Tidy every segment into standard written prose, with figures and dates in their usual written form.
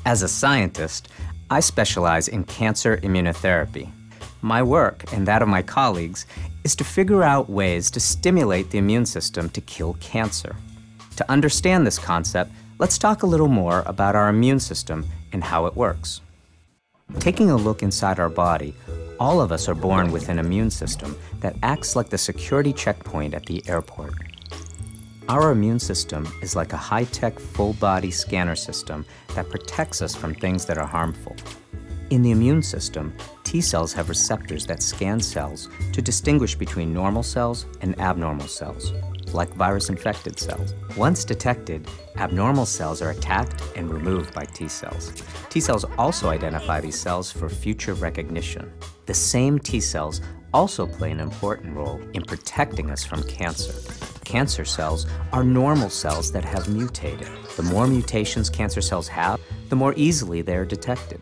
As a scientist, I specialize in cancer immunotherapy. My work, and that of my colleagues, is to figure out ways to stimulate the immune system to kill cancer. To understand this concept, let's talk a little more about our immune system and how it works. Taking a look inside our body, all of us are born with an immune system that acts like the security checkpoint at the airport. Our immune system is like a high-tech, full-body scanner system that protects us from things that are harmful. In the immune system, T cells have receptors that scan cells to distinguish between normal cells and abnormal cells, like virus-infected cells. Once detected, abnormal cells are attacked and removed by T cells. T cells also identify these cells for future recognition. The same T cells also play an important role in protecting us from cancer. Cancer cells are normal cells that have mutated. The more mutations cancer cells have, the more easily they are detected.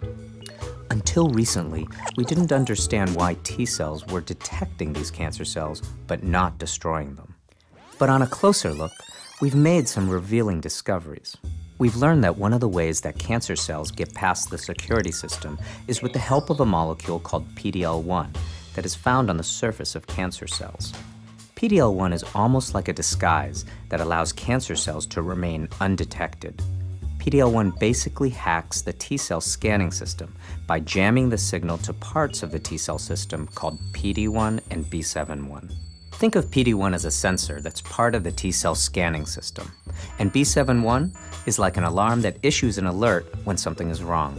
Until recently, we didn't understand why T cells were detecting these cancer cells but not destroying them. But on a closer look, we've made some revealing discoveries. We've learned that one of the ways that cancer cells get past the security system is with the help of a molecule called PD-L1 that is found on the surface of cancer cells. PD-L1 is almost like a disguise that allows cancer cells to remain undetected. PD-L1 basically hacks the T cell scanning system by jamming the signal to parts of the T cell system called PD-1 and B7-1. Think of PD-1 as a sensor that's part of the T cell scanning system, and B7-1 is like an alarm that issues an alert when something is wrong.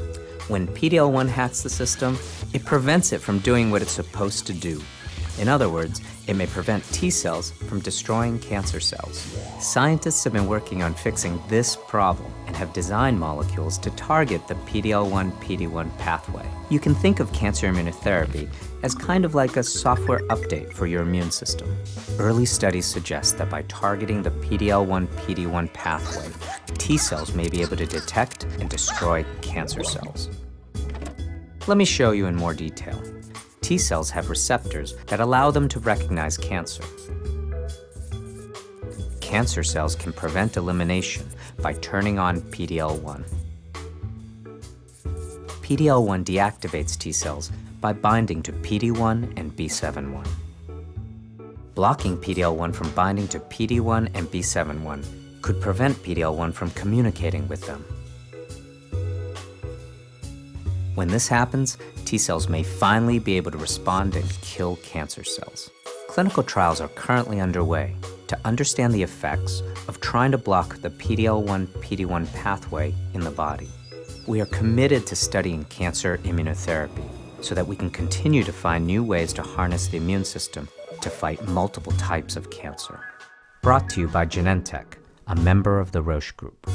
When PD-L1 hacks the system, it prevents it from doing what it's supposed to do. In other words, it may prevent T cells from destroying cancer cells. Scientists have been working on fixing this problem and have designed molecules to target the PD-L1-PD-1 pathway. You can think of cancer immunotherapy as kind of like a software update for your immune system. Early studies suggest that by targeting the PD-L1-PD-1 pathway, T cells may be able to detect and destroy cancer cells. Let me show you in more detail. T cells have receptors that allow them to recognize cancer. Cancer cells can prevent elimination by turning on PD-L1. PD-L1 deactivates T cells by binding to PD-1 and B7-1. Blocking PD-L1 from binding to PD-1 and B7-1 could prevent PD-L1 from communicating with them. When this happens, T cells may finally be able to respond and kill cancer cells. Clinical trials are currently underway to understand the effects of trying to block the PD-L1-PD-1 pathway in the body. We are committed to studying cancer immunotherapy so that we can continue to find new ways to harness the immune system to fight multiple types of cancer. Brought to you by Genentech, a member of the Roche Group.